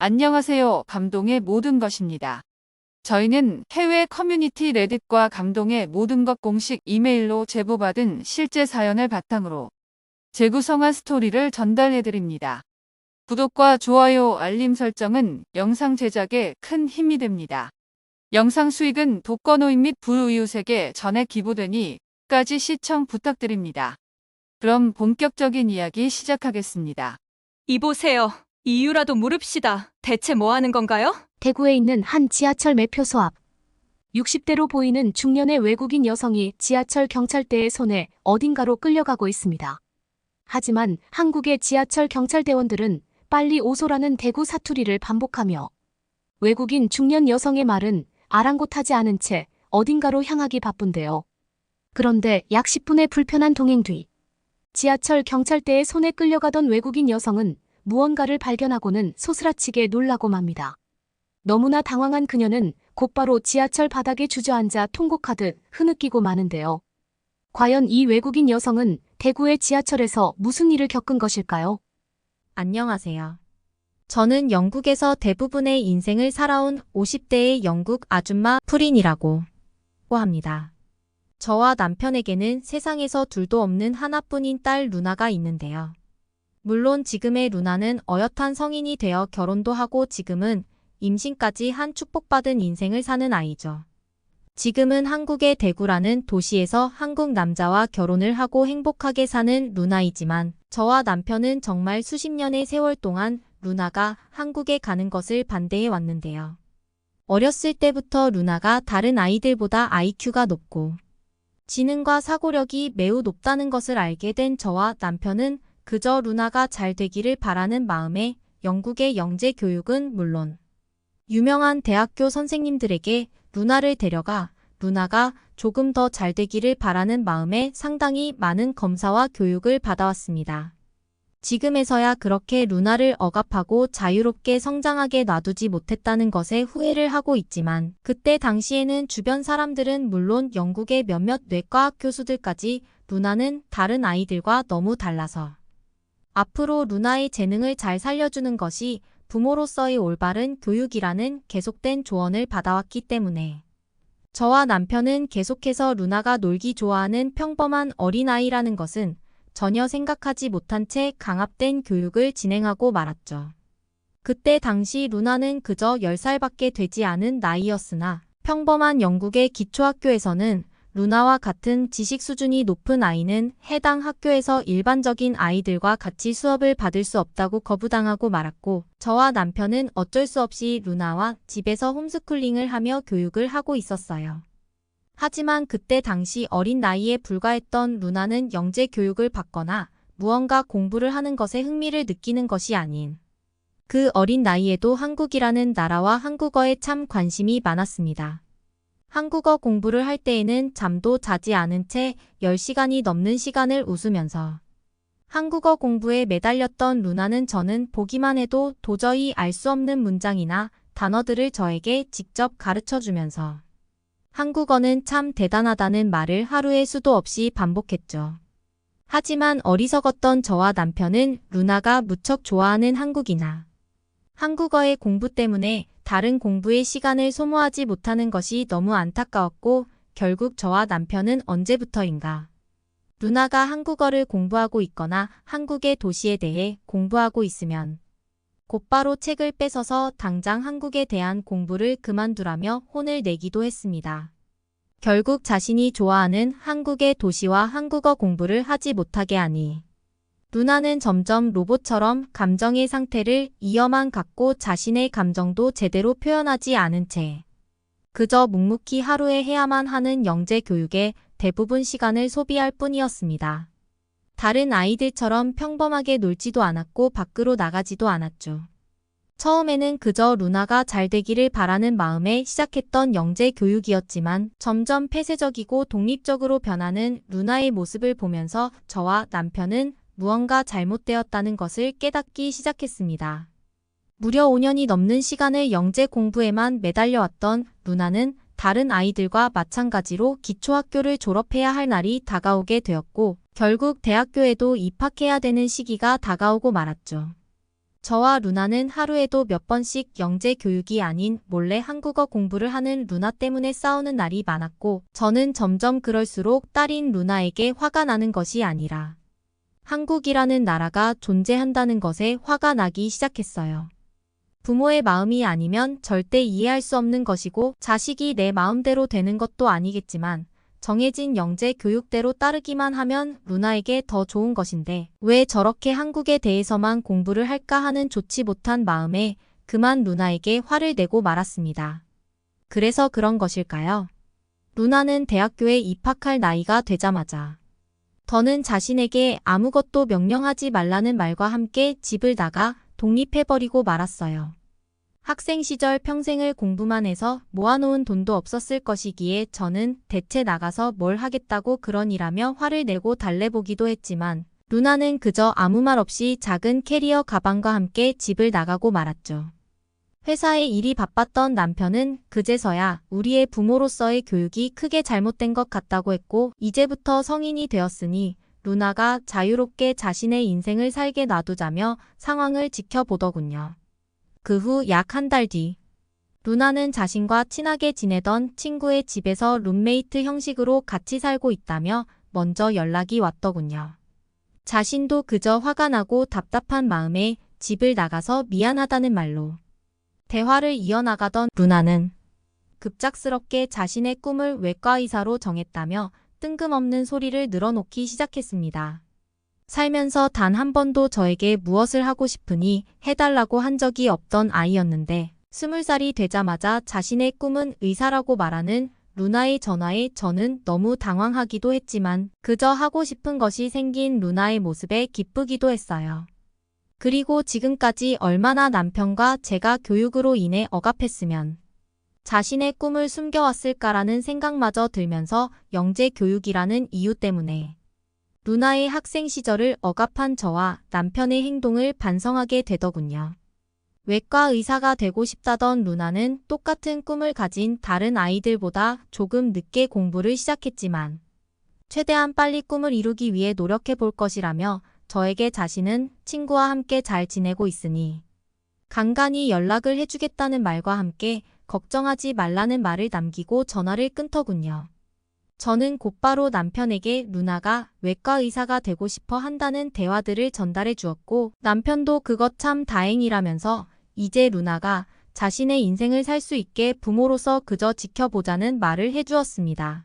안녕하세요. 감동의 모든 것입니다. 저희는 해외 커뮤니티 레딧과 감동의 모든 것 공식 이메일로 제보받은 실제 사연을 바탕으로 재구성한 스토리를 전달해드립니다. 구독과 좋아요, 알림 설정은 영상 제작에 큰 힘이 됩니다. 영상 수익은 독거노인 및 불우이웃에게 전액 기부되니 끝까지 시청 부탁드립니다. 그럼 본격적인 이야기 시작하겠습니다. 이보세요. 이유라도 물읍시다. 대체 뭐 하는 건가요? 대구에 있는 한 지하철 매표소 앞. 60대로 보이는 중년의 외국인 여성이 지하철 경찰대의 손에 어딘가로 끌려가고 있습니다. 하지만 한국의 지하철 경찰대원들은 빨리 오소라는 대구 사투리를 반복하며 외국인 중년 여성의 말은 아랑곳하지 않은 채 어딘가로 향하기 바쁜데요. 그런데 약 10분의 불편한 동행 뒤 지하철 경찰대의 손에 끌려가던 외국인 여성은 무언가를 발견하고는 소스라치게 놀라고 맙니다. 너무나 당황한 그녀는 곧바로 지하철 바닥에 주저앉아 통곡하듯 흐느끼고 마는데요. 과연 이 외국인 여성은 대구의 지하철에서 무슨 일을 겪은 것일까요? 안녕하세요. 저는 영국에서 대부분의 인생을 살아온 50대의 영국 아줌마 프린이라고 합니다. 저와 남편에게는 세상에서 둘도 없는 하나뿐인 딸 루나가 있는데요. 물론 지금의 루나는 어엿한 성인이 되어 결혼도 하고 지금은 임신까지 한 축복받은 인생을 사는 아이죠. 지금은 한국의 대구라는 도시에서 한국 남자와 결혼을 하고 행복하게 사는 루나이지만 저와 남편은 정말 수십 년의 세월 동안 루나가 한국에 가는 것을 반대해 왔는데요. 어렸을 때부터 루나가 다른 아이들보다 IQ가 높고 지능과 사고력이 매우 높다는 것을 알게 된 저와 남편은 그저 루나가 잘 되기를 바라는 마음에 영국의 영재 교육은 물론 유명한 대학교 선생님들에게 루나를 데려가 루나가 조금 더 잘 되기를 바라는 마음에 상당히 많은 검사와 교육을 받아왔습니다. 지금에서야 그렇게 루나를 억압하고 자유롭게 성장하게 놔두지 못했다는 것에 후회를 하고 있지만 그때 당시에는 주변 사람들은 물론 영국의 몇몇 뇌과학 교수들까지 루나는 다른 아이들과 너무 달라서 앞으로 루나의 재능을 잘 살려주는 것이 부모로서의 올바른 교육이라는 계속된 조언을 받아왔기 때문에 저와 남편은 계속해서 루나가 놀기 좋아하는 평범한 어린아이라는 것은 전혀 생각하지 못한 채 강압된 교육을 진행하고 말았죠. 그때 당시 루나는 그저 10살밖에 되지 않은 나이였으나 평범한 영국의 기초학교에서는 루나와 같은 지식 수준이 높은 아이는 해당 학교에서 일반적인 아이들과 같이 수업을 받을 수 없다고 거부당하고 말았고 저와 남편은 어쩔 수 없이 루나와 집에서 홈스쿨링을 하며 교육을 하고 있었어요. 하지만 그때 당시 어린 나이에 불과했던 루나는 영재 교육을 받거나 무언가 공부를 하는 것에 흥미를 느끼는 것이 아닌 그 어린 나이에도 한국이라는 나라와 한국어에 참 관심이 많았습니다. 한국어 공부를 할 때에는 잠도 자지 않은 채 10시간이 넘는 시간을 웃으면서 한국어 공부에 매달렸던 루나는 저는 보기만 해도 도저히 알 수 없는 문장이나 단어들을 저에게 직접 가르쳐주면서 한국어는 참 대단하다는 말을 하루에 수도 없이 반복했죠. 하지만 어리석었던 저와 남편은 루나가 무척 좋아하는 한국이나 한국어의 공부 때문에 다른 공부의 시간을 소모하지 못하는 것이 너무 안타까웠고 결국 저와 남편은 언제부터인가 루나가 한국어를 공부하고 있거나 한국의 도시에 대해 공부하고 있으면 곧바로 책을 뺏어서 당장 한국에 대한 공부를 그만두라며 혼을 내기도 했습니다. 결국 자신이 좋아하는 한국의 도시와 한국어 공부를 하지 못하게 하니 루나는 점점 로봇처럼 감정의 상태를 이어만 갖고 자신의 감정도 제대로 표현하지 않은 채 그저 묵묵히 하루에 해야만 하는 영재 교육에 대부분 시간을 소비할 뿐이었습니다. 다른 아이들처럼 평범하게 놀지도 않았고 밖으로 나가지도 않았죠. 처음에는 그저 루나가 잘 되기를 바라는 마음에 시작했던 영재 교육이었지만 점점 폐쇄적이고 독립적으로 변하는 루나의 모습을 보면서 저와 남편은 무언가 잘못되었다는 것을 깨닫기 시작했습니다. 무려 5년이 넘는 시간을 영재 공부에만 매달려왔던 루나는 다른 아이들과 마찬가지로 기초학교를 졸업해야 할 날이 다가오게 되었고 결국 대학교에도 입학해야 되는 시기가 다가오고 말았죠. 저와 루나는 하루에도 몇 번씩 영재 교육이 아닌 몰래 한국어 공부를 하는 루나 때문에 싸우는 날이 많았고, 저는 점점 그럴수록 딸인 루나에게 화가 나는 것이 아니라 한국이라는 나라가 존재한다는 것에 화가 나기 시작했어요. 부모의 마음이 아니면 절대 이해할 수 없는 것이고, 자식이 내 마음대로 되는 것도 아니겠지만 정해진 영재 교육대로 따르기만 하면 루나에게 더 좋은 것인데 왜 저렇게 한국에 대해서만 공부를 할까 하는 좋지 못한 마음에 그만 루나에게 화를 내고 말았습니다. 그래서 그런 것일까요? 루나는 대학교에 입학할 나이가 되자마자 더는 자신에게 아무것도 명령하지 말라는 말과 함께 집을 나가 독립해버리고 말았어요. 학생 시절 평생을 공부만 해서 모아놓은 돈도 없었을 것이기에 저는 대체 나가서 뭘 하겠다고 그러니라며 화를 내고 달래보기도 했지만 루나는 그저 아무 말 없이 작은 캐리어 가방과 함께 집을 나가고 말았죠. 회사에 일이 바빴던 남편은 그제서야 우리의 부모로서의 교육이 크게 잘못된 것 같다고 했고, 이제부터 성인이 되었으니 루나가 자유롭게 자신의 인생을 살게 놔두자며 상황을 지켜보더군요. 그 후 약 한 달 뒤, 루나는 자신과 친하게 지내던 친구의 집에서 룸메이트 형식으로 같이 살고 있다며 먼저 연락이 왔더군요. 자신도 그저 화가 나고 답답한 마음에 집을 나가서 미안하다는 말로 대화를 이어나가던 루나는 급작스럽게 자신의 꿈을 외과의사로 정했다며 뜬금없는 소리를 늘어놓기 시작했습니다. 살면서 단 한 번도 저에게 무엇을 하고 싶으니 해달라고 한 적이 없던 아이였는데 20살이 되자마자 자신의 꿈은 의사라고 말하는 루나의 전화에 저는 너무 당황하기도 했지만 그저 하고 싶은 것이 생긴 루나의 모습에 기쁘기도 했어요. 그리고 지금까지 얼마나 남편과 제가 교육으로 인해 억압했으면 자신의 꿈을 숨겨왔을까라는 생각마저 들면서 영재 교육이라는 이유 때문에 루나의 학생 시절을 억압한 저와 남편의 행동을 반성하게 되더군요. 외과 의사가 되고 싶다던 루나는 똑같은 꿈을 가진 다른 아이들보다 조금 늦게 공부를 시작했지만 최대한 빨리 꿈을 이루기 위해 노력해 볼 것이라며 저에게 자신은 친구와 함께 잘 지내고 있으니 간간히 연락을 해주겠다는 말과 함께 걱정하지 말라는 말을 남기고 전화를 끊더군요. 저는 곧바로 남편에게 루나가 외과 의사가 되고 싶어 한다는 대화들을 전달해 주었고 남편도 그것 참 다행이라면서 이제 루나가 자신의 인생을 살 수 있게 부모로서 그저 지켜보자는 말을 해주었습니다.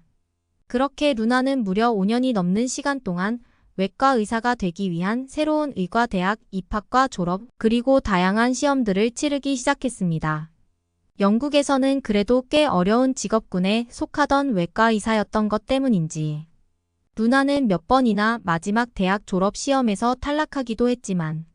그렇게 루나는 무려 5년이 넘는 시간 동안 외과 의사가 되기 위한 새로운 의과대학 입학과 졸업 그리고 다양한 시험들을 치르기 시작했습니다. 영국에서는 그래도 꽤 어려운 직업군에 속하던 외과 의사였던 것 때문인지 루나는 몇 번이나 마지막 대학 졸업 시험에서 탈락하기도 했지만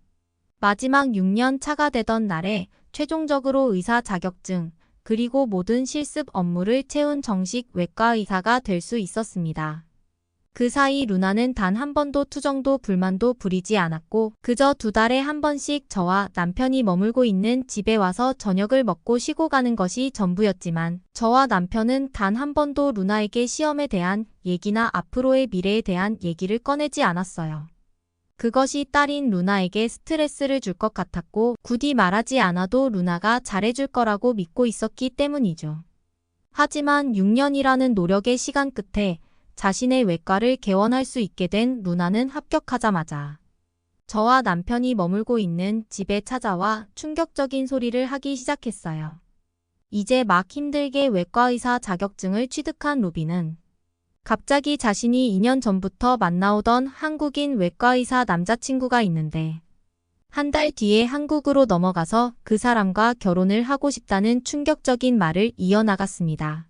마지막 6년 차가 되던 날에 최종적으로 의사 자격증 그리고 모든 실습 업무를 채운 정식 외과 의사가 될 수 있었습니다. 그 사이 루나는 단 한 번도 투정도 불만도 부리지 않았고 그저 2달에 한 번씩 저와 남편이 머물고 있는 집에 와서 저녁을 먹고 쉬고 가는 것이 전부였지만 저와 남편은 단 한 번도 루나에게 시험에 대한 얘기나 앞으로의 미래에 대한 얘기를 꺼내지 않았어요. 그것이 딸인 루나에게 스트레스를 줄 것 같았고 굳이 말하지 않아도 루나가 잘해줄 거라고 믿고 있었기 때문이죠. 하지만 6년이라는 노력의 시간 끝에 자신의 외과를 개원할 수 있게 된 루나는 합격하자마자 저와 남편이 머물고 있는 집에 찾아와 충격적인 소리를 하기 시작했어요. 이제 막 힘들게 외과의사 자격증을 취득한 루비는 갑자기 자신이 2년 전부터 만나오던 한국인 외과의사 남자친구가 있는데 한 달 뒤에 한국으로 넘어가서 그 사람과 결혼을 하고 싶다는 충격적인 말을 이어나갔습니다.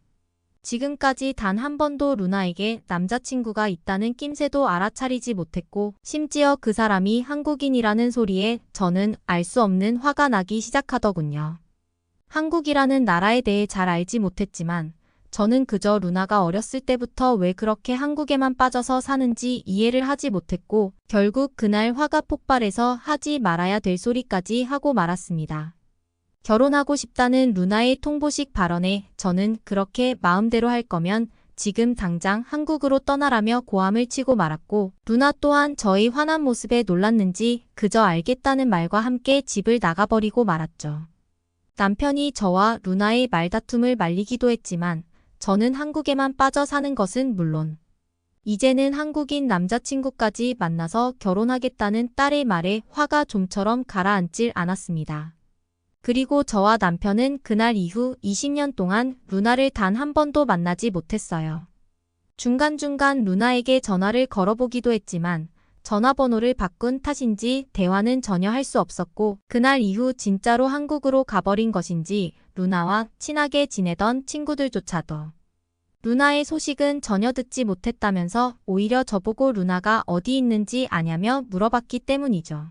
지금까지 단 한 번도 루나에게 남자친구가 있다는 낌새도 알아차리지 못했고 심지어 그 사람이 한국인이라는 소리에 저는 알 수 없는 화가 나기 시작하더군요. 한국이라는 나라에 대해 잘 알지 못했지만 저는 그저 루나가 어렸을 때부터 왜 그렇게 한국에만 빠져서 사는지 이해를 하지 못했고 결국 그날 화가 폭발해서 하지 말아야 될 소리까지 하고 말았습니다. 결혼하고 싶다는 루나의 통보식 발언에 저는 그렇게 마음대로 할 거면 지금 당장 한국으로 떠나라며 고함을 치고 말았고 루나 또한 저의 화난 모습에 놀랐는지 그저 알겠다는 말과 함께 집을 나가버리고 말았죠. 남편이 저와 루나의 말다툼을 말리기도 했지만 저는 한국에만 빠져 사는 것은 물론 이제는 한국인 남자친구까지 만나서 결혼하겠다는 딸의 말에 화가 좀처럼 가라앉질 않았습니다. 그리고 저와 남편은 그날 이후 20년 동안 루나를 단 한 번도 만나지 못했어요. 중간중간 루나에게 전화를 걸어보기도 했지만 전화번호를 바꾼 탓인지 대화는 전혀 할 수 없었고 그날 이후 진짜로 한국으로 가버린 것인지 루나와 친하게 지내던 친구들조차도 루나의 소식은 전혀 듣지 못했다면서 오히려 저보고 루나가 어디 있는지 아냐며 물어봤기 때문이죠.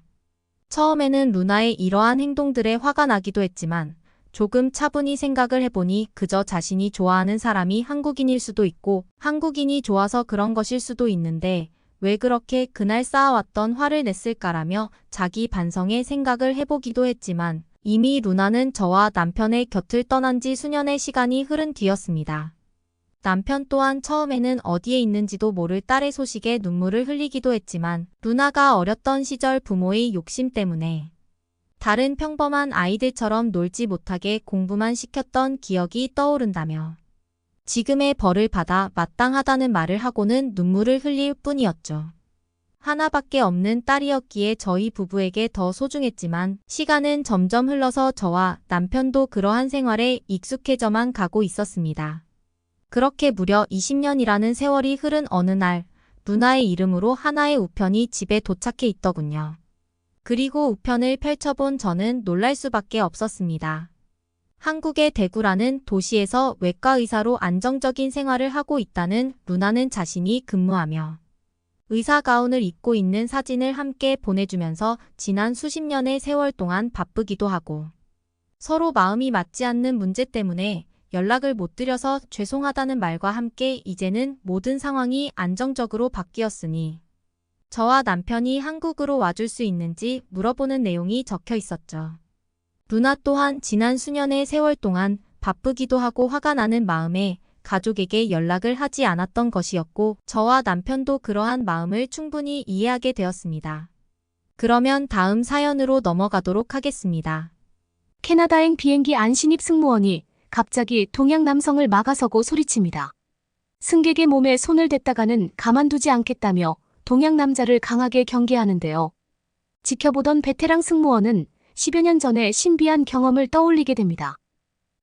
처음에는 루나의 이러한 행동들에 화가 나기도 했지만 조금 차분히 생각을 해보니 그저 자신이 좋아하는 사람이 한국인일 수도 있고 한국인이 좋아서 그런 것일 수도 있는데 왜 그렇게 그날 쌓아왔던 화를 냈을까라며 자기 반성의 생각을 해보기도 했지만 이미 루나는 저와 남편의 곁을 떠난 지 수년의 시간이 흐른 뒤였습니다. 남편 또한 처음에는 어디에 있는지도 모를 딸의 소식에 눈물을 흘리기도 했지만 루나가 어렸던 시절 부모의 욕심 때문에 다른 평범한 아이들처럼 놀지 못하게 공부만 시켰던 기억이 떠오른다며 지금의 벌을 받아 마땅하다는 말을 하고는 눈물을 흘릴 뿐이었죠. 하나밖에 없는 딸이었기에 저희 부부에게 더 소중했지만 시간은 점점 흘러서 저와 남편도 그러한 생활에 익숙해져만 가고 있었습니다. 그렇게 무려 20년이라는 세월이 흐른 어느 날 루나의 이름으로 하나의 우편이 집에 도착해 있더군요. 그리고 우편을 펼쳐본 저는 놀랄 수밖에 없었습니다. 한국의 대구라는 도시에서 외과 의사로 안정적인 생활을 하고 있다는 루나는 자신이 근무하며 의사 가운을 입고 있는 사진을 함께 보내주면서 지난 수십 년의 세월 동안 바쁘기도 하고 서로 마음이 맞지 않는 문제 때문에 연락을 못 드려서 죄송하다는 말과 함께 이제는 모든 상황이 안정적으로 바뀌었으니 저와 남편이 한국으로 와줄 수 있는지 물어보는 내용이 적혀 있었죠. 루나 또한 지난 수년의 세월 동안 바쁘기도 하고 화가 나는 마음에 가족에게 연락을 하지 않았던 것이었고 저와 남편도 그러한 마음을 충분히 이해하게 되었습니다. 그러면 다음 사연으로 넘어가도록 하겠습니다. 캐나다행 비행기 안신입 승무원이 갑자기 동양 남성을 막아서고 소리칩니다. 승객의 몸에 손을 댔다가는 가만두지 않겠다며 동양 남자를 강하게 경계하는데요. 지켜보던 베테랑 승무원은 10여 년 전의 신비한 경험을 떠올리게 됩니다.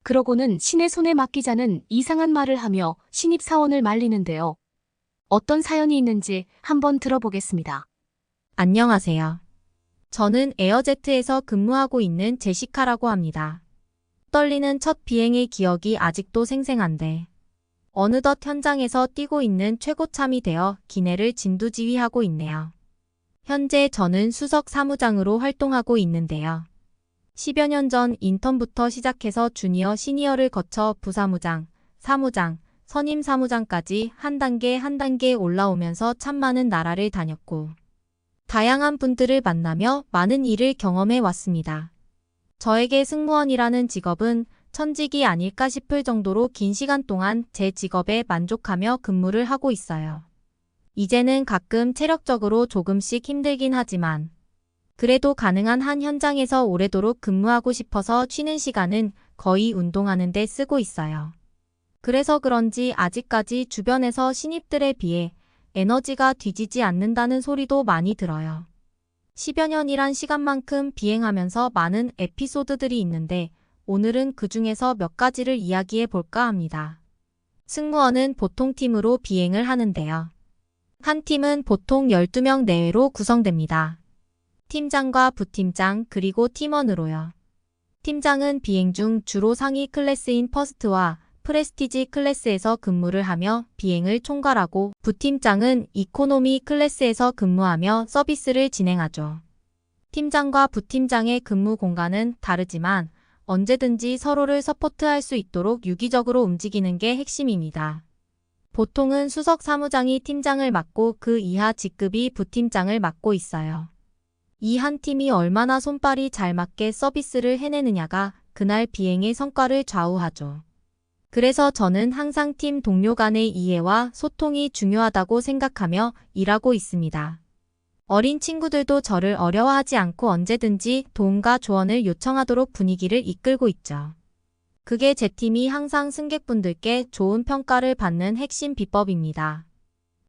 그러고는 신의 손에 맡기자는 이상한 말을 하며 신입 사원을 말리는데요. 어떤 사연이 있는지 한번 들어보겠습니다. 안녕하세요. 저는 에어제트에서 근무하고 있는 제시카라고 합니다. 떨리는 첫 비행의 기억이 아직도 생생한데 어느덧 현장에서 뛰고 있는 최고참이 되어 기내를 진두지휘하고 있네요. 현재 저는 수석 사무장으로 활동하고 있는데요. 10여 년 전 인턴부터 시작해서 주니어 시니어를 거쳐 부사무장, 사무장, 선임 사무장까지 한 단계 한 단계 올라오면서 참 많은 나라를 다녔고 다양한 분들을 만나며 많은 일을 경험해 왔습니다. 저에게 승무원이라는 직업은 천직이 아닐까 싶을 정도로 긴 시간 동안 제 직업에 만족하며 근무를 하고 있어요. 이제는 가끔 체력적으로 조금씩 힘들긴 하지만 그래도 가능한 한 현장에서 오래도록 근무하고 싶어서 쉬는 시간은 거의 운동하는 데 쓰고 있어요. 그래서 그런지 아직까지 주변에서 신입들에 비해 에너지가 뒤지지 않는다는 소리도 많이 들어요. 10여 년이란 시간만큼 비행하면서 많은 에피소드들이 있는데 오늘은 그 중에서 몇 가지를 이야기해 볼까 합니다. 승무원은 보통 팀으로 비행을 하는데요. 한 팀은 보통 12명 내외로 구성됩니다. 팀장과 부팀장 그리고 팀원으로요. 팀장은 비행 중 주로 상위 클래스인 퍼스트와 프레스티지 클래스에서 근무를 하며 비행을 총괄하고 부팀장은 이코노미 클래스에서 근무하며 서비스를 진행하죠. 팀장과 부팀장의 근무 공간은 다르지만 언제든지 서로를 서포트할 수 있도록 유기적으로 움직이는 게 핵심입니다. 보통은 수석 사무장이 팀장을 맡고 그 이하 직급이 부팀장을 맡고 있어요. 이 한 팀이 얼마나 손발이 잘 맞게 서비스를 해내느냐가 그날 비행의 성과를 좌우하죠. 그래서 저는 항상 팀 동료 간의 이해와 소통이 중요하다고 생각하며 일하고 있습니다. 어린 친구들도 저를 어려워하지 않고 언제든지 도움과 조언을 요청하도록 분위기를 이끌고 있죠. 그게 제 팀이 항상 승객분들께 좋은 평가를 받는 핵심 비법입니다.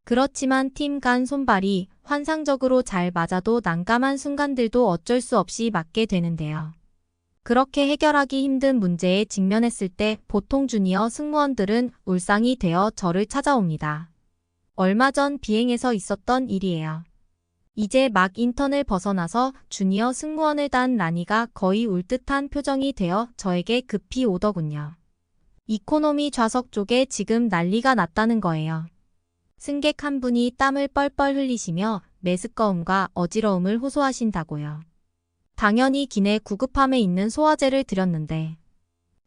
그렇지만 팀 간 손발이 환상적으로 잘 맞아도 난감한 순간들도 어쩔 수 없이 맞게 되는데요. 그렇게 해결하기 힘든 문제에 직면했을 때 보통 주니어 승무원들은 울상이 되어 저를 찾아옵니다. 얼마 전 비행에서 있었던 일이에요. 이제 막 인턴을 벗어나서 주니어 승무원을 단 라니가 거의 울 듯한 표정이 되어 저에게 급히 오더군요. 이코노미 좌석 쪽에 지금 난리가 났다는 거예요. 승객 한 분이 땀을 뻘뻘 흘리시며 메스꺼움과 어지러움을 호소하신다고요. 당연히 기내 구급함에 있는 소화제를 드렸는데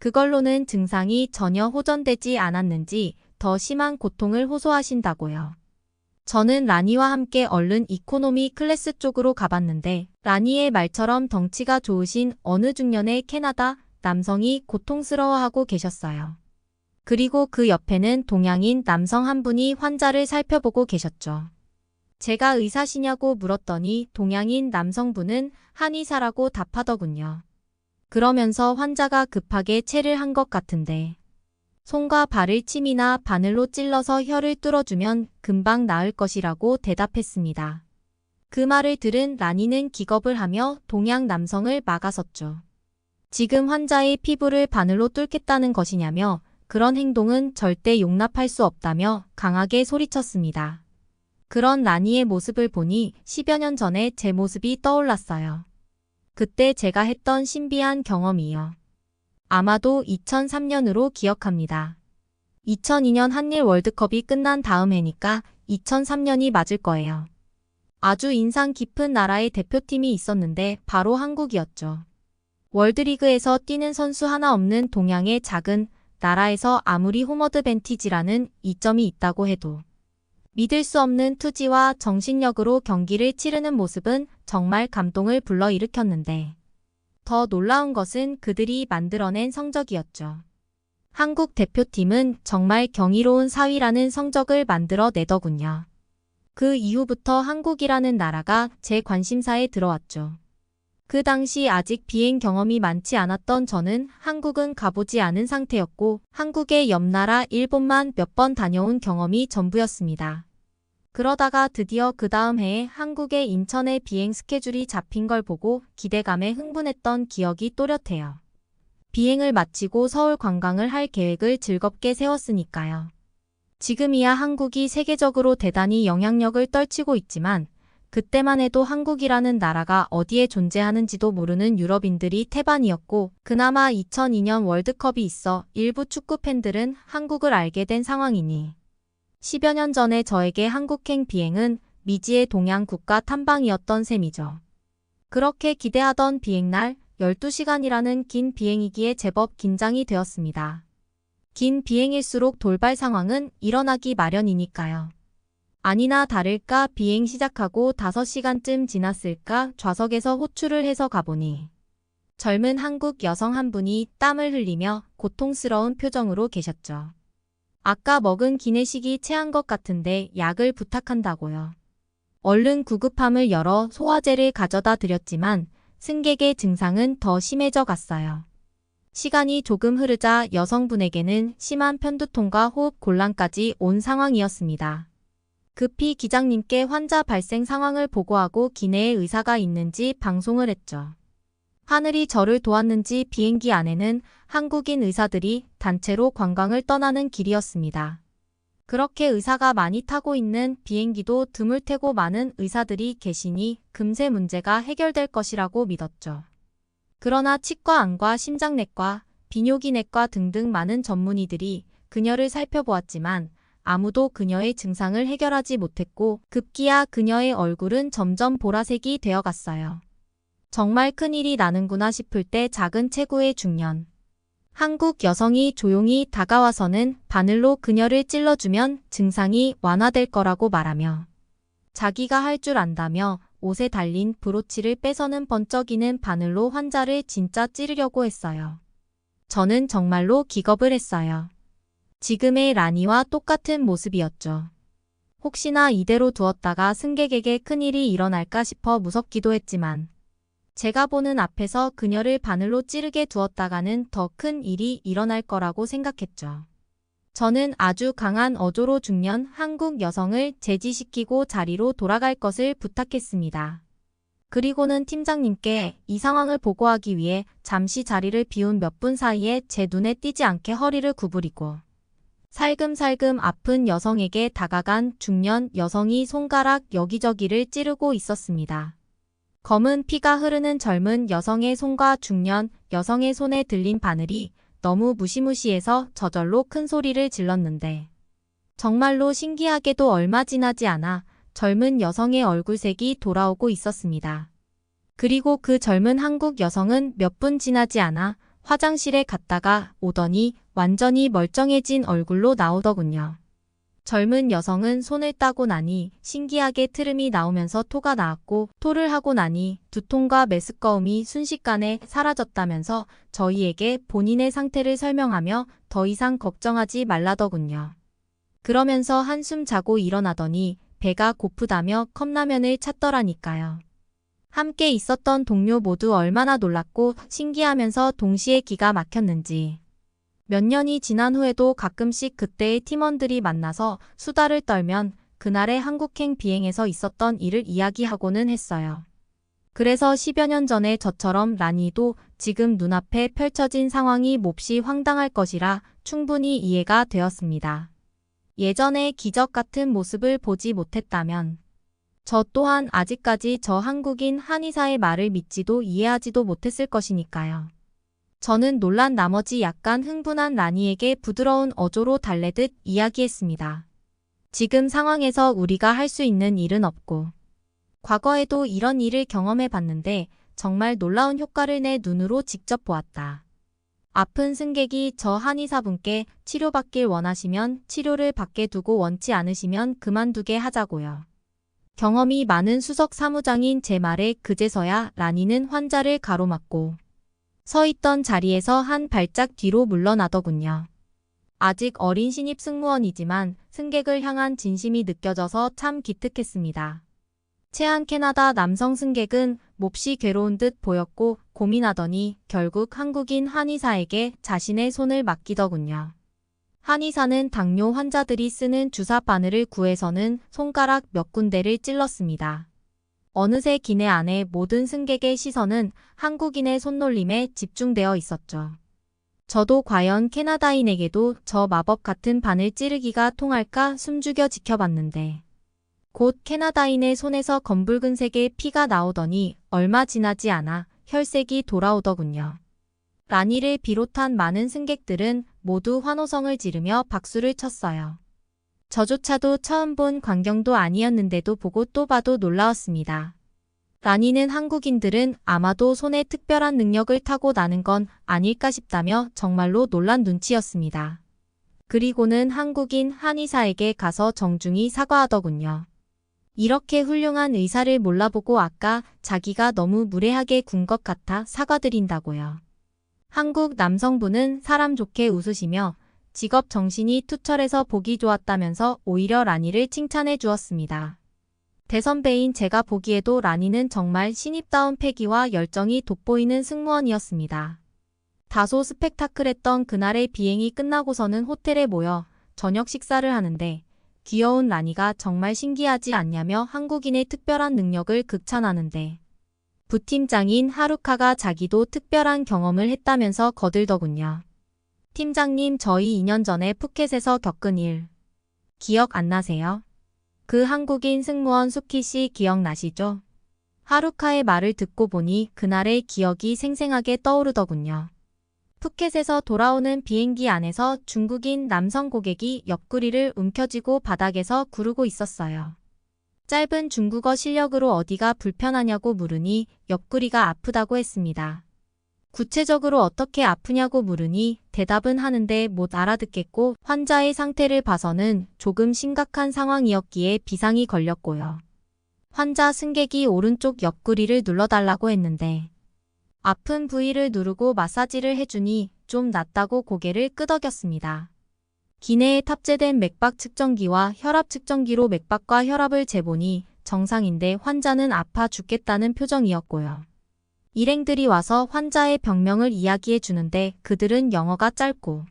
그걸로는 증상이 전혀 호전되지 않았는지 더 심한 고통을 호소하신다고요. 저는 라니와 함께 얼른 이코노미 클래스 쪽으로 가봤는데 라니의 말처럼 덩치가 좋으신 어느 중년의 캐나다 남성이 고통스러워하고 계셨어요. 그리고 그 옆에는 동양인 남성 한 분이 환자를 살펴보고 계셨죠. 제가 의사시냐고 물었더니 동양인 남성분은 한의사라고 답하더군요. 그러면서 환자가 급하게 체를 한 것 같은데 손과 발을 침이나 바늘로 찔러서 혀를 뚫어주면 금방 나을 것이라고 대답했습니다. 그 말을 들은 라니는 기겁을 하며 동양 남성을 막아섰죠. 지금 환자의 피부를 바늘로 뚫겠다는 것이냐며 그런 행동은 절대 용납할 수 없다며 강하게 소리쳤습니다. 그런 라니의 모습을 보니 10여 년 전에 제 모습이 떠올랐어요. 그때 제가 했던 신비한 경험이요. 아마도 2003년으로 기억합니다. 2002년 한일 월드컵이 끝난 다음 해니까 2003년이 맞을 거예요. 아주 인상 깊은 나라의 대표팀이 있었는데 바로 한국이었죠. 월드리그에서 뛰는 선수 하나 없는 동양의 작은 나라에서 아무리 홈어드밴티지라는 이점이 있다고 해도 믿을 수 없는 투지와 정신력으로 경기를 치르는 모습은 정말 감동을 불러일으켰는데 더 놀라운 것은 그들이 만들어낸 성적이었죠. 한국 대표팀은 정말 경이로운 4위라는 성적을 만들어내더군요. 그 이후부터 한국이라는 나라가 제 관심사에 들어왔죠. 그 당시 아직 비행 경험이 많지 않았던 저는 한국은 가보지 않은 상태였고 한국의 옆나라 일본만 몇 번 다녀온 경험이 전부였습니다. 그러다가 드디어 그 다음 해에 한국의 인천에 비행 스케줄이 잡힌 걸 보고 기대감에 흥분했던 기억이 또렷해요. 비행을 마치고 서울 관광을 할 계획을 즐겁게 세웠으니까요. 지금이야 한국이 세계적으로 대단히 영향력을 떨치고 있지만 그때만 해도 한국이라는 나라가 어디에 존재하는지도 모르는 유럽인들이 태반이었고 그나마 2002년 월드컵이 있어 일부 축구 팬들은 한국을 알게 된 상황이니 10여 년 전에 저에게 한국행 비행은 미지의 동양 국가 탐방이었던 셈이죠. 그렇게 기대하던 비행날 12시간이라는 긴 비행이기에 제법 긴장이 되었습니다. 긴 비행일수록 돌발 상황은 일어나기 마련이니까요. 아니나 다를까 비행 시작하고 5시간쯤 지났을까 좌석에서 호출을 해서 가보니 젊은 한국 여성 한 분이 땀을 흘리며 고통스러운 표정으로 계셨죠. 아까 먹은 기내식이 체한 것 같은데 약을 부탁한다고요. 얼른 구급함을 열어 소화제를 가져다 드렸지만 승객의 증상은 더 심해져 갔어요. 시간이 조금 흐르자 여성분에게는 심한 편두통과 호흡 곤란까지 온 상황이었습니다. 급히 기장님께 환자 발생 상황을 보고하고 기내에 의사가 있는지 방송을 했죠. 하늘이 저를 도왔는지 비행기 안에는 한국인 의사들이 단체로 관광을 떠나는 길이었습니다. 그렇게 의사가 많이 타고 있는 비행기도 드물테고 많은 의사들이 계시니 금세 문제가 해결될 것이라고 믿었죠. 그러나 치과 안과 심장내과, 비뇨기내과 등등 많은 전문의들이 그녀를 살펴보았지만 아무도 그녀의 증상을 해결하지 못했고 급기야 그녀의 얼굴은 점점 보라색이 되어갔어요. 정말 큰일이 나는구나 싶을 때 작은 체구의 중년. 한국 여성이 조용히 다가와서는 바늘로 그녀를 찔러주면 증상이 완화될 거라고 말하며 자기가 할 줄 안다며 옷에 달린 브로치를 빼서는 번쩍이는 바늘로 환자를 진짜 찌르려고 했어요. 저는 정말로 기겁을 했어요. 지금의 라니와 똑같은 모습이었죠. 혹시나 이대로 두었다가 승객에게 큰일이 일어날까 싶어 무섭기도 했지만 제가 보는 앞에서 그녀를 바늘로 찌르게 두었다가는 더 큰 일이 일어날 거라고 생각했죠. 저는 아주 강한 어조로 중년 한국 여성을 제지시키고 자리로 돌아갈 것을 부탁했습니다. 그리고는 팀장님께 이 상황을 보고하기 위해 잠시 자리를 비운 몇 분 사이에 제 눈에 띄지 않게 허리를 구부리고 살금살금 아픈 여성에게 다가간 중년 여성이 손가락 여기저기를 찌르고 있었습니다. 검은 피가 흐르는 젊은 여성의 손과 중년 여성의 손에 들린 바늘이 너무 무시무시해서 저절로 큰 소리를 질렀는데 정말로 신기하게도 얼마 지나지 않아 젊은 여성의 얼굴색이 돌아오고 있었습니다. 그리고 그 젊은 한국 여성은 몇 분 지나지 않아 화장실에 갔다가 오더니 완전히 멀쩡해진 얼굴로 나오더군요. 젊은 여성은 손을 따고 나니 신기하게 트름이 나오면서 토가 나왔고 토를 하고 나니 두통과 메스꺼움이 순식간에 사라졌다면서 저희에게 본인의 상태를 설명하며 더 이상 걱정하지 말라더군요. 그러면서 한숨 자고 일어나더니 배가 고프다며 컵라면을 찾더라니까요. 함께 있었던 동료 모두 얼마나 놀랐고 신기하면서 동시에 기가 막혔는지. 몇 년이 지난 후에도 가끔씩 그때의 팀원들이 만나서 수다를 떨면 그날의 한국행 비행에서 있었던 일을 이야기하고는 했어요. 그래서 10여 년 전에 저처럼 라니도 지금 눈앞에 펼쳐진 상황이 몹시 황당할 것이라 충분히 이해가 되었습니다. 예전에 기적 같은 모습을 보지 못했다면 저 또한 아직까지 저 한국인 한의사의 말을 믿지도 이해하지도 못했을 것이니까요. 저는 놀란 나머지 약간 흥분한 라니에게 부드러운 어조로 달래듯 이야기했습니다. 지금 상황에서 우리가 할 수 있는 일은 없고 과거에도 이런 일을 경험해 봤는데 정말 놀라운 효과를 내 눈으로 직접 보았다. 아픈 승객이 저 한의사분께 치료받길 원하시면 치료를 받게 두고 원치 않으시면 그만두게 하자고요. 경험이 많은 수석 사무장인 제 말에 그제서야 라니는 환자를 가로막고 서 있던 자리에서 한 발짝 뒤로 물러나더군요. 아직 어린 신입 승무원이지만 승객을 향한 진심이 느껴져서 참 기특했습니다. 체한 캐나다 남성 승객은 몹시 괴로운 듯 보였고 고민하더니 결국 한국인 한의사에게 자신의 손을 맡기더군요. 한의사는 당뇨 환자들이 쓰는 주사 바늘을 구해서는 손가락 몇 군데를 찔렀습니다. 어느새 기내 안에 모든 승객의 시선은 한국인의 손놀림에 집중되어 있었죠. 저도 과연 캐나다인에게도 저 마법 같은 바늘 찌르기가 통할까 숨죽여 지켜봤는데 곧 캐나다인의 손에서 검붉은색의 피가 나오더니 얼마 지나지 않아 혈색이 돌아오더군요. 라니를 비롯한 많은 승객들은 모두 환호성을 지르며 박수를 쳤어요. 저조차도 처음 본 광경도 아니었는데도 보고 또 봐도 놀라웠습니다. 라니는 한국인들은 아마도 손에 특별한 능력을 타고 나는 건 아닐까 싶다며 정말로 놀란 눈치였습니다. 그리고는 한국인 한의사에게 가서 정중히 사과하더군요. 이렇게 훌륭한 의사를 몰라보고 아까 자기가 너무 무례하게 군 것 같아 사과드린다고요. 한국 남성분은 사람 좋게 웃으시며 직업 정신이 투철해서 보기 좋았다면서 오히려 라니를 칭찬해 주었습니다. 대선배인 제가 보기에도 라니는 정말 신입다운 패기와 열정이 돋보이는 승무원이었습니다. 다소 스펙타클했던 그날의 비행이 끝나고서는 호텔에 모여 저녁 식사를 하는데 귀여운 라니가 정말 신기하지 않냐며 한국인의 특별한 능력을 극찬하는데 부팀장인 하루카가 자기도 특별한 경험을 했다면서 거들더군요. 팀장님, 저희 2년 전에 푸켓에서 겪은 일 기억 안 나세요? 그 한국인 승무원 수키 씨 기억나시죠? 하루카의 말을 듣고 보니 그날의 기억이 생생하게 떠오르더군요. 푸켓에서 돌아오는 비행기 안에서 중국인 남성 고객이 옆구리를 움켜쥐고 바닥에서 구르고 있었어요. 짧은 중국어 실력으로 어디가 불편하냐고 물으니 옆구리가 아프다고 했습니다. 구체적으로 어떻게 아프냐고 물으니 대답은 하는데 못 알아듣겠고 환자의 상태를 봐서는 조금 심각한 상황이었기에 비상이 걸렸고요. 환자 승객이 오른쪽 옆구리를 눌러달라고 했는데 아픈 부위를 누르고 마사지를 해주니 좀 낫다고 고개를 끄덕였습니다. 기내에 탑재된 맥박 측정기와 혈압 측정기로 맥박과 혈압을 재보니 정상인데 환자는 아파 죽겠다는 표정이었고요. 일행들이 와서 환자의 병명을 이야기해 주는데 그들은 영어가 짧고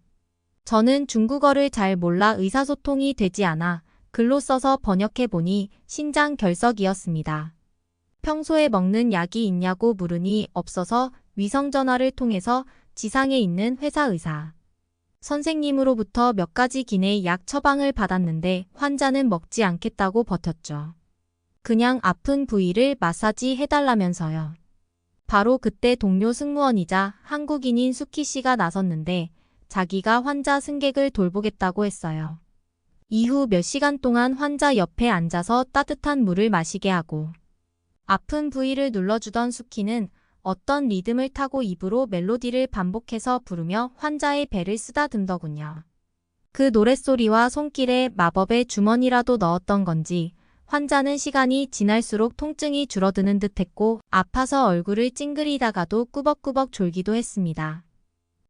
저는 중국어를 잘 몰라 의사소통이 되지 않아 글로 써서 번역해 보니 신장결석이었습니다. 평소에 먹는 약이 있냐고 물으니 없어서 위성전화를 통해서 지상에 있는 회사 의사 선생님으로부터 몇 가지 기내 약 처방을 받았는데 환자는 먹지 않겠다고 버텼죠. 그냥 아픈 부위를 마사지 해달라면서요. 바로 그때 동료 승무원이자 한국인인 수키 씨가 나섰는데 자기가 환자 승객을 돌보겠다고 했어요. 이후 몇 시간 동안 환자 옆에 앉아서 따뜻한 물을 마시게 하고 아픈 부위를 눌러주던 수키는 어떤 리듬을 타고 입으로 멜로디를 반복해서 부르며 환자의 배를 쓰다듬더군요. 그 노랫소리와 손길에 마법의 주머니라도 넣었던 건지 환자는 시간이 지날수록 통증이 줄어드는 듯했고 아파서 얼굴을 찡그리다가도 꾸벅꾸벅 졸기도 했습니다.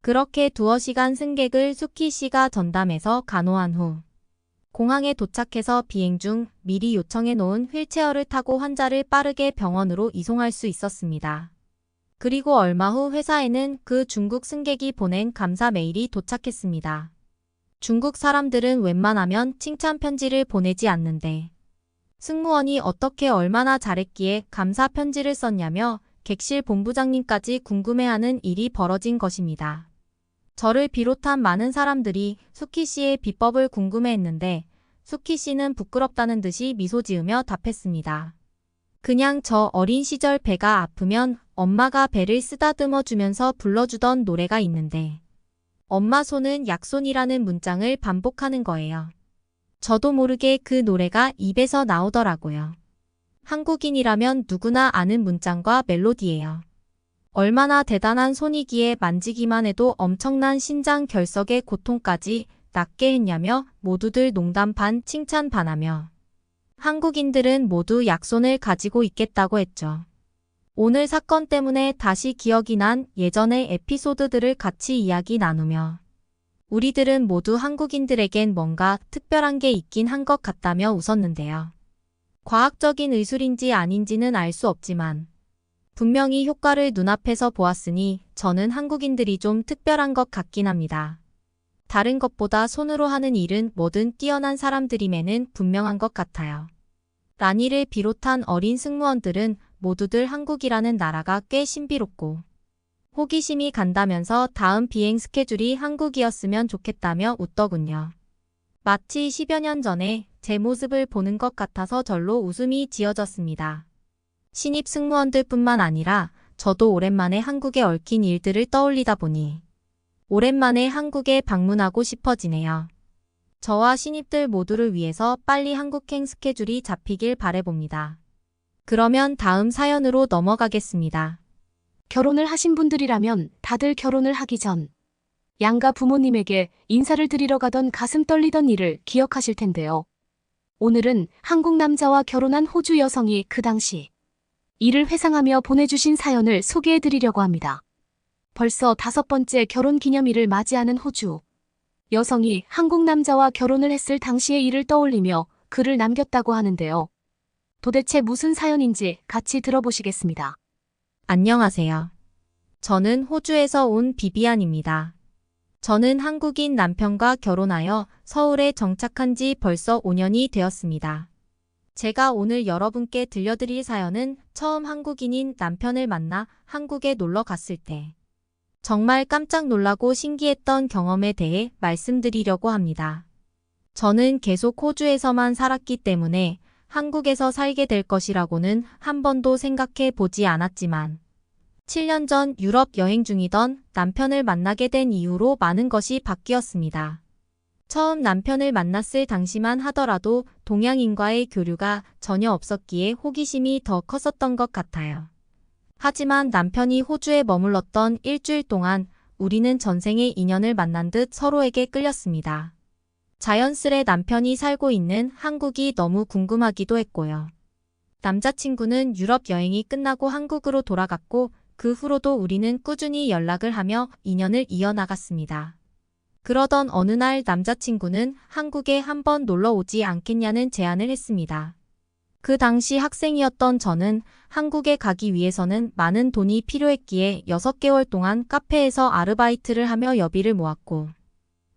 그렇게 두어 시간 승객을 수키 씨가 전담해서 간호한 후 공항에 도착해서 비행 중 미리 요청해 놓은 휠체어를 타고 환자를 빠르게 병원으로 이송할 수 있었습니다. 그리고 얼마 후 회사에는 그 중국 승객이 보낸 감사 메일이 도착했습니다. 중국 사람들은 웬만하면 칭찬 편지를 보내지 않는데 승무원이 어떻게 얼마나 잘했기에 감사 편지를 썼냐며 객실 본부장님까지 궁금해하는 일이 벌어진 것입니다. 저를 비롯한 많은 사람들이 수키 씨의 비법을 궁금해했는데 수키 씨는 부끄럽다는 듯이 미소 지으며 답했습니다. 그냥 저 어린 시절 배가 아프면 엄마가 배를 쓰다듬어 주면서 불러주던 노래가 있는데 엄마 손은 약손이라는 문장을 반복하는 거예요. 저도 모르게 그 노래가 입에서 나오더라고요. 한국인이라면 누구나 아는 문장과 멜로디예요. 얼마나 대단한 손이기에 만지기만 해도 엄청난 신장 결석의 고통까지 낫게 했냐며 모두들 농담 반 칭찬 반하며 한국인들은 모두 약손을 가지고 있겠다고 했죠. 오늘 사건 때문에 다시 기억이 난 예전의 에피소드들을 같이 이야기 나누며 우리들은 모두 한국인들에겐 뭔가 특별한 게 있긴 한 것 같다며 웃었는데요. 과학적인 의술인지 아닌지는 알 수 없지만 분명히 효과를 눈앞에서 보았으니 저는 한국인들이 좀 특별한 것 같긴 합니다. 다른 것보다 손으로 하는 일은 뭐든 뛰어난 사람들임에는 분명한 것 같아요. 라니를 비롯한 어린 승무원들은 모두들 한국이라는 나라가 꽤 신비롭고 호기심이 간다면서 다음 비행 스케줄이 한국이었으면 좋겠다며 웃더군요. 마치 10여 년 전에 제 모습을 보는 것 같아서 절로 웃음이 지어졌습니다. 신입 승무원들뿐만 아니라 저도 오랜만에 한국에 얽힌 일들을 떠올리다 보니 오랜만에 한국에 방문하고 싶어지네요. 저와 신입들 모두를 위해서 빨리 한국행 스케줄이 잡히길 바라봅니다. 그러면 다음 사연으로 넘어가겠습니다. 결혼을 하신 분들이라면 다들 결혼을 하기 전 양가 부모님에게 인사를 드리러 가던 가슴 떨리던 일을 기억하실 텐데요. 오늘은 한국 남자와 결혼한 호주 여성이 그 당시 이를 회상하며 보내주신 사연을 소개해드리려고 합니다. 벌써 5번째 결혼 기념일을 맞이하는 호주. 여성이 한국 남자와 결혼을 했을 당시의 일을 떠올리며 글을 남겼다고 하는데요. 도대체 무슨 사연인지 같이 들어보시겠습니다. 안녕하세요. 저는 호주에서 온 비비안입니다. 저는 한국인 남편과 결혼하여 서울에 정착한 지 벌써 5년이 되었습니다. 제가 오늘 여러분께 들려드릴 사연은 처음 한국인인 남편을 만나 한국에 놀러 갔을 때 정말 깜짝 놀라고 신기했던 경험에 대해 말씀드리려고 합니다. 저는 계속 호주에서만 살았기 때문에 한국에서 살게 될 것이라고는 한 번도 생각해 보지 않았지만 7년 전 유럽 여행 중이던 남편을 만나게 된 이후로 많은 것이 바뀌었습니다. 처음 남편을 만났을 당시만 하더라도 동양인과의 교류가 전혀 없었기에 호기심이 더 컸었던 것 같아요. 하지만 남편이 호주에 머물렀던 일주일 동안 우리는 전생의 인연을 만난 듯 서로에게 끌렸습니다. 자연스레 남편이 살고 있는 한국이 너무 궁금하기도 했고요. 남자친구는 유럽 여행이 끝나고 한국으로 돌아갔고 그 후로도 우리는 꾸준히 연락을 하며 인연을 이어나갔습니다. 그러던 어느 날 남자친구는 한국에 한번 놀러 오지 않겠냐는 제안을 했습니다. 그 당시 학생이었던 저는 한국에 가기 위해서는 많은 돈이 필요했기에 6개월 동안 카페에서 아르바이트를 하며 여비를 모았고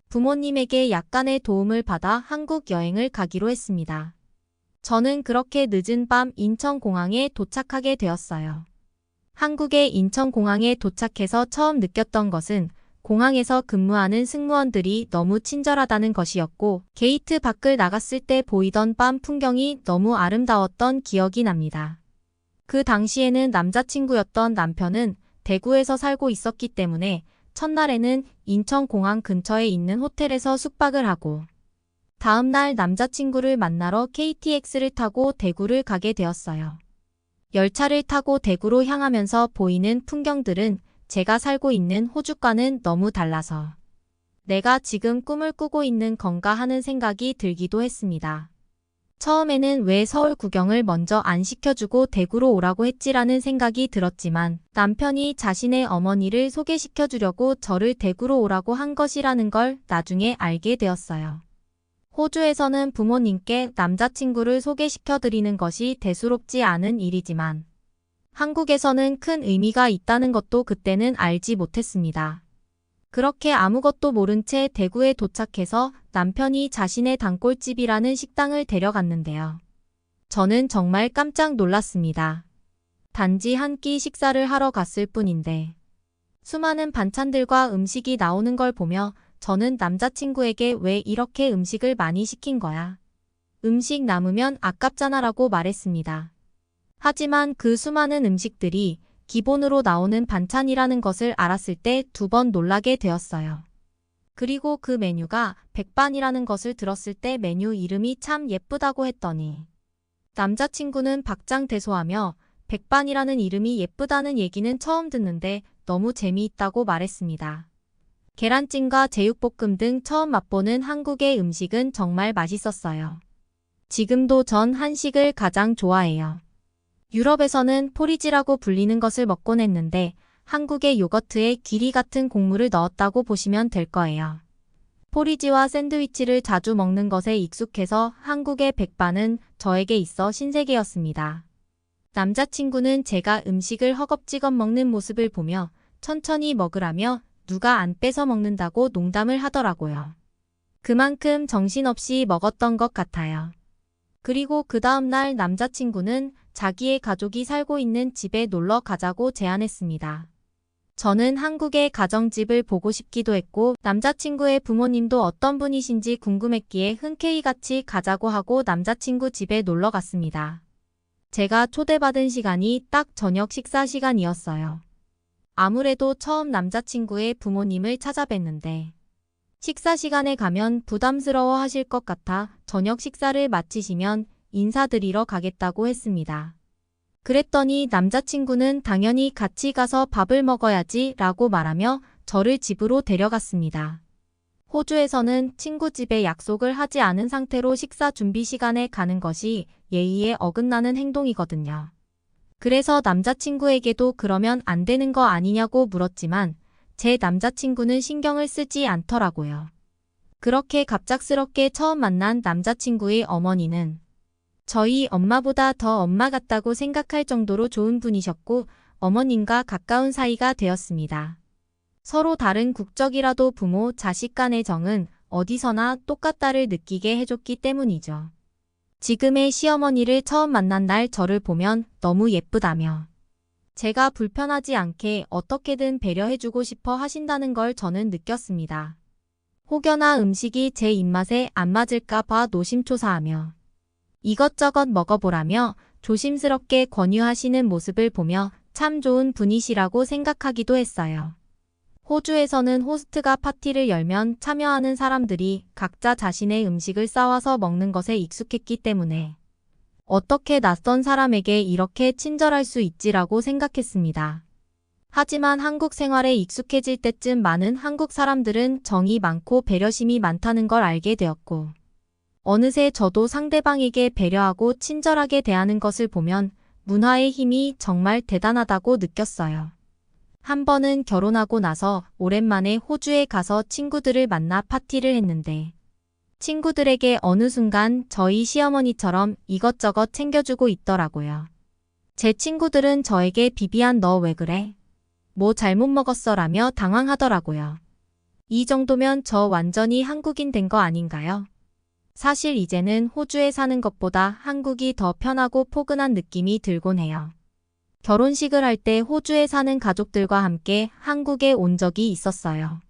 부모님에게 약간의 도움을 받아 한국 여행을 가기로 했습니다. 저는 그렇게 늦은 밤 인천공항에 도착하게 되었어요. 한국의 인천공항에 도착해서 처음 느꼈던 것은 공항에서 근무하는 승무원들이 너무 친절하다는 것이었고 게이트 밖을 나갔을 때 보이던 밤 풍경이 너무 아름다웠던 기억이 납니다. 그 당시에는 남자친구였던 남편은 대구에서 살고 있었기 때문에 첫날에는 인천공항 근처에 있는 호텔에서 숙박을 하고 다음 날 남자친구를 만나러 KTX를 타고 대구를 가게 되었어요. 열차를 타고 대구로 향하면서 보이는 풍경들은 제가 살고 있는 호주과는 너무 달라서 내가 지금 꿈을 꾸고 있는 건가 하는 생각이 들기도 했습니다. 처음에는 왜 서울 구경을 먼저 안 시켜주고 대구로 오라고 했지라는 생각이 들었지만 남편이 자신의 어머니를 소개시켜주려고 저를 대구로 오라고 한 것이라는 걸 나중에 알게 되었어요. 호주에서는 부모님께 남자친구를 소개시켜드리는 것이 대수롭지 않은 일이지만 한국에서는 큰 의미가 있다는 것도 그때는 알지 못했습니다. 그렇게 아무것도 모른 채 대구에 도착해서 남편이 자신의 단골집이라는 식당을 데려갔는데요. 저는 정말 깜짝 놀랐습니다. 단지 한 끼 식사를 하러 갔을 뿐인데 수많은 반찬들과 음식이 나오는 걸 보며 저는 남자친구에게 왜 이렇게 음식을 많이 시킨 거야? 음식 남으면 아깝잖아 라고 말했습니다. 하지만 그 수많은 음식들이 기본으로 나오는 반찬이라는 것을 알았을 때 2번 놀라게 되었어요. 그리고 그 메뉴가 백반이라는 것을 들었을 때 메뉴 이름이 참 예쁘다고 했더니 남자친구는 박장대소하며 백반이라는 이름이 예쁘다는 얘기는 처음 듣는데 너무 재미있다고 말했습니다. 계란찜과 제육볶음 등 처음 맛보는 한국의 음식은 정말 맛있었어요. 지금도 전 한식을 가장 좋아해요. 유럽에서는 포리지라고 불리는 것을 먹곤 했는데 한국의 요거트에 귀리 같은 곡물을 넣었다고 보시면 될 거예요. 포리지와 샌드위치를 자주 먹는 것에 익숙해서 한국의 백반은 저에게 있어 신세계였습니다. 남자친구는 제가 음식을 허겁지겁 먹는 모습을 보며 천천히 먹으라며 누가 안 뺏어 먹는다고 농담을 하더라고요. 그만큼 정신없이 먹었던 것 같아요. 그리고 그 다음 날 남자친구는 자기의 가족이 살고 있는 집에 놀러 가자고 제안했습니다. 저는 한국의 가정집을 보고 싶기도 했고 남자친구의 부모님도 어떤 분이신지 궁금했기에 흔쾌히 같이 가자고 하고 남자친구 집에 놀러 갔습니다. 제가 초대받은 시간이 딱 저녁 식사 시간이었어요. 아무래도 처음 남자친구의 부모님을 찾아뵀는데 식사 시간에 가면 부담스러워 하실 것 같아 저녁 식사를 마치시면 인사드리러 가겠다고 했습니다. 그랬더니 남자친구는 당연히 같이 가서 밥을 먹어야지 라고 말하며 저를 집으로 데려갔습니다. 호주에서는 친구 집에 약속을 하지 않은 상태로 식사 준비 시간에 가는 것이 예의에 어긋나는 행동이거든요. 그래서 남자친구에게도 그러면 안 되는 거 아니냐고 물었지만 제 남자친구는 신경을 쓰지 않더라고요. 그렇게 갑작스럽게 처음 만난 남자친구의 어머니는 저희 엄마보다 더 엄마 같다고 생각할 정도로 좋은 분이셨고 어머님과 가까운 사이가 되었습니다. 서로 다른 국적이라도 부모, 자식 간의 정은 어디서나 똑같다를 느끼게 해줬기 때문이죠. 지금의 시어머니를 처음 만난 날 저를 보면 너무 예쁘다며 제가 불편하지 않게 어떻게든 배려해주고 싶어 하신다는 걸 저는 느꼈습니다. 혹여나 음식이 제 입맛에 안 맞을까 봐 노심초사하며 이것저것 먹어보라며 조심스럽게 권유하시는 모습을 보며 참 좋은 분이시라고 생각하기도 했어요. 호주에서는 호스트가 파티를 열면 참여하는 사람들이 각자 자신의 음식을 싸와서 먹는 것에 익숙했기 때문에 어떻게 낯선 사람에게 이렇게 친절할 수 있지라고 생각했습니다. 하지만 한국 생활에 익숙해질 때쯤 많은 한국 사람들은 정이 많고 배려심이 많다는 걸 알게 되었고 어느새 저도 상대방에게 배려하고 친절하게 대하는 것을 보면 문화의 힘이 정말 대단하다고 느꼈어요. 한 번은 결혼하고 나서 오랜만에 호주에 가서 친구들을 만나 파티를 했는데 친구들에게 어느 순간 저희 시어머니처럼 이것저것 챙겨주고 있더라고요. 제 친구들은 저에게 비비안 너 왜 그래? 뭐 잘못 먹었어? 라며 당황하더라고요. 이 정도면 저 완전히 한국인 된 거 아닌가요? 사실 이제는 호주에 사는 것보다 한국이 더 편하고 포근한 느낌이 들곤 해요. 결혼식을 할 때 호주에 사는 가족들과 함께 한국에 온 적이 있었어요.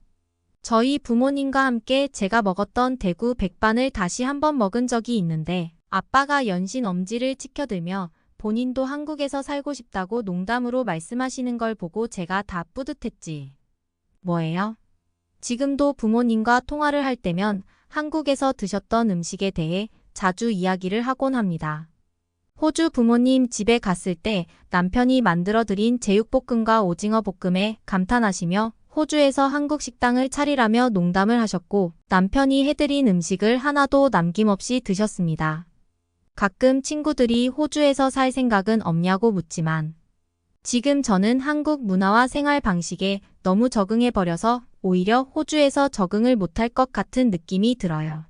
저희 부모님과 함께 제가 먹었던 대구 백반을 다시 한번 먹은 적이 있는데 아빠가 연신 엄지를 치켜들며 본인도 한국에서 살고 싶다고 농담으로 말씀하시는 걸 보고 제가 다 뿌듯했지. 뭐예요? 지금도 부모님과 통화를 할 때면 한국에서 드셨던 음식에 대해 자주 이야기를 하곤 합니다. 호주 부모님 집에 갔을 때 남편이 만들어드린 제육볶음과 오징어 볶음에 감탄하시며 호주에서 한국 식당을 차리라며 농담을 하셨고 남편이 해드린 음식을 하나도 남김없이 드셨습니다. 가끔 친구들이 호주에서 살 생각은 없냐고 묻지만 지금 저는 한국 문화와 생활 방식에 너무 적응해버려서 오히려 호주에서 적응을 못할 것 같은 느낌이 들어요.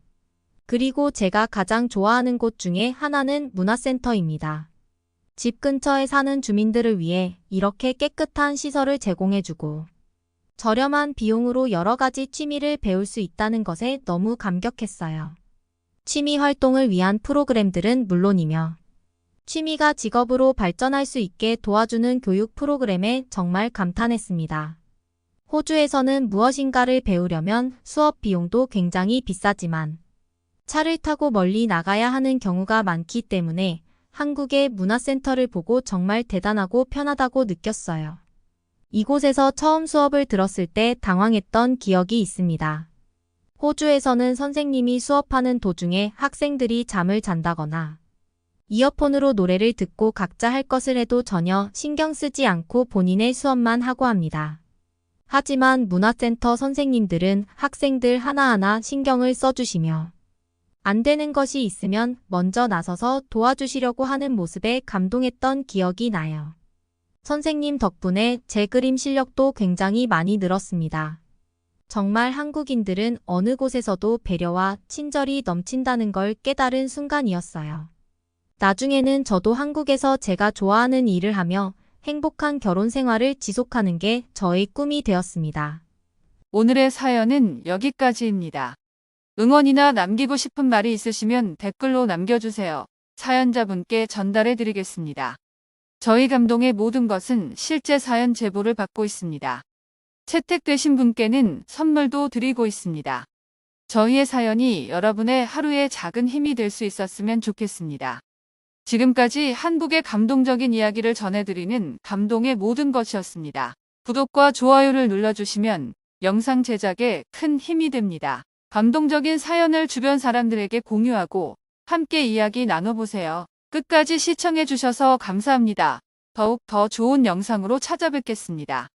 그리고 제가 가장 좋아하는 곳 중에 하나는 문화센터입니다. 집 근처에 사는 주민들을 위해 이렇게 깨끗한 시설을 제공해주고 저렴한 비용으로 여러 가지 취미를 배울 수 있다는 것에 너무 감격했어요. 취미 활동을 위한 프로그램들은 물론이며 취미가 직업으로 발전할 수 있게 도와주는 교육 프로그램에 정말 감탄했습니다. 호주에서는 무엇인가를 배우려면 수업 비용도 굉장히 비싸지만 차를 타고 멀리 나가야 하는 경우가 많기 때문에 한국의 문화센터를 보고 정말 대단하고 편하다고 느꼈어요. 이곳에서 처음 수업을 들었을 때 당황했던 기억이 있습니다. 호주에서는 선생님이 수업하는 도중에 학생들이 잠을 잔다거나 이어폰으로 노래를 듣고 각자 할 것을 해도 전혀 신경 쓰지 않고 본인의 수업만 하고 합니다. 하지만 문화센터 선생님들은 학생들 하나하나 신경을 써주시며 안 되는 것이 있으면 먼저 나서서 도와주시려고 하는 모습에 감동했던 기억이 나요. 선생님 덕분에 제 그림 실력도 굉장히 많이 늘었습니다. 정말 한국인들은 어느 곳에서도 배려와 친절이 넘친다는 걸 깨달은 순간이었어요. 나중에는 저도 한국에서 제가 좋아하는 일을 하며 행복한 결혼 생활을 지속하는 게 저의 꿈이 되었습니다. 오늘의 사연은 여기까지입니다. 응원이나 남기고 싶은 말이 있으시면 댓글로 남겨주세요. 사연자분께 전달해 드리겠습니다. 저희 감동의 모든 것은 실제 사연 제보를 받고 있습니다. 채택되신 분께는 선물도 드리고 있습니다. 저희의 사연이 여러분의 하루의 작은 힘이 될 수 있었으면 좋겠습니다. 지금까지 한국의 감동적인 이야기를 전해드리는 감동의 모든 것이었습니다. 구독과 좋아요를 눌러주시면 영상 제작에 큰 힘이 됩니다. 감동적인 사연을 주변 사람들에게 공유하고 함께 이야기 나눠보세요. 끝까지 시청해주셔서 감사합니다. 더욱 더 좋은 영상으로 찾아뵙겠습니다.